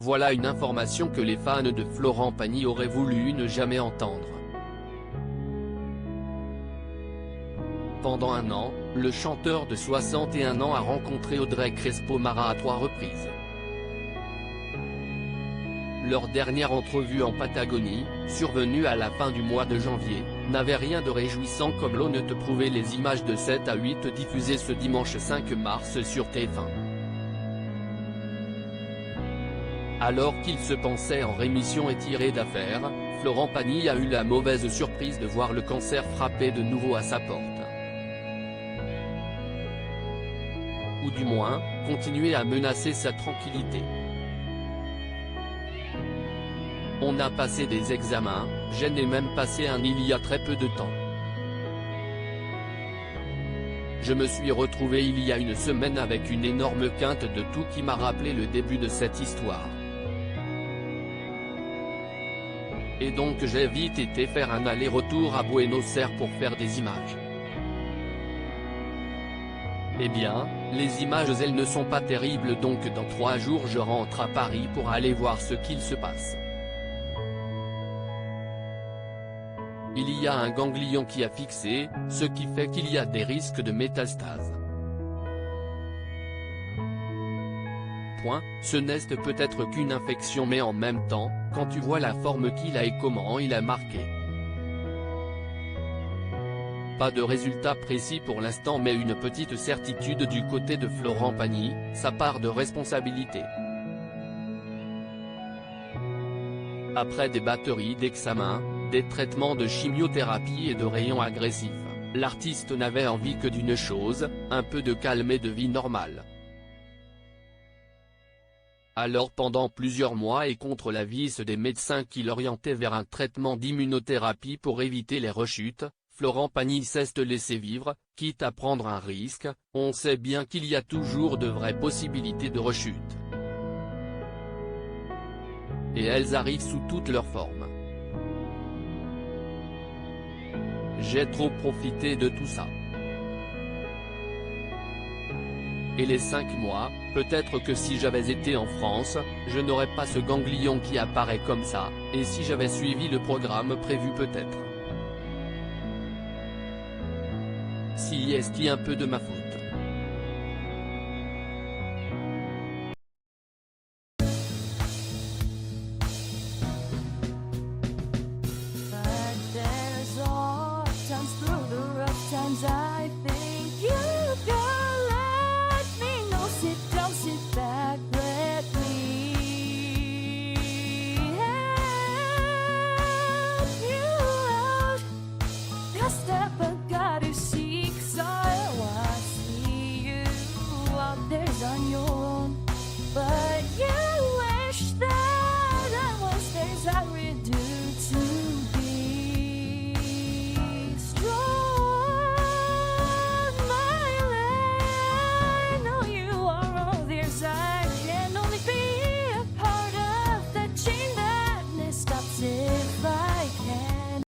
Voilà une information que les fans de Florent Pagny auraient voulu ne jamais entendre. Pendant un an, le chanteur de 61 ans a rencontré Audrey Crespo-Mara à 3 reprises. Leur dernière entrevue en Patagonie, survenue à la fin du mois de janvier, n'avait rien de réjouissant comme l'ont prouvé les images de 7 à 8 diffusées ce dimanche 5 mars sur TF1. Alors qu'il se pensait en rémission et tiré d'affaire, Florent Pagny a eu la mauvaise surprise de voir le cancer frapper de nouveau à sa porte. Ou du moins, continuer à menacer sa tranquillité. On a passé des examens, j'en ai même passé un il y a très peu de temps. Je me suis retrouvé il y a une semaine avec une énorme quinte de tout qui m'a rappelé le début de cette histoire. Et donc j'ai vite été faire un aller-retour à Buenos Aires pour faire des images. Eh bien, les images elles ne sont pas terribles, donc dans 3 jours je rentre à Paris pour aller voir ce qu'il se passe. Il y a un ganglion qui a fixé, ce qui fait qu'il y a des risques de métastase. Ce n'est peut-être qu'une infection, mais en même temps, quand tu vois la forme qu'il a et comment il a marqué. Pas de résultat précis pour l'instant, mais une petite certitude du côté de Florent Pagny, sa part de responsabilité. Après des batteries d'examens, des traitements de chimiothérapie et de rayons agressifs, l'artiste n'avait envie que d'une chose, un peu de calme et de vie normale. Alors pendant plusieurs mois et contre l'avis des médecins qui l'orientaient vers un traitement d'immunothérapie pour éviter les rechutes, Florent Pagny s'est laissé vivre, quitte à prendre un risque. On sait bien qu'il y a toujours de vraies possibilités de rechute. Et elles arrivent sous toutes leurs formes. J'ai trop profité de tout ça. Et les 5 mois, peut-être que si j'avais été en France, je n'aurais pas ce ganglion qui apparaît comme ça, et si j'avais suivi le programme prévu peut-être. Si est-ce un peu de ma faute. But there's all times through the rough times I think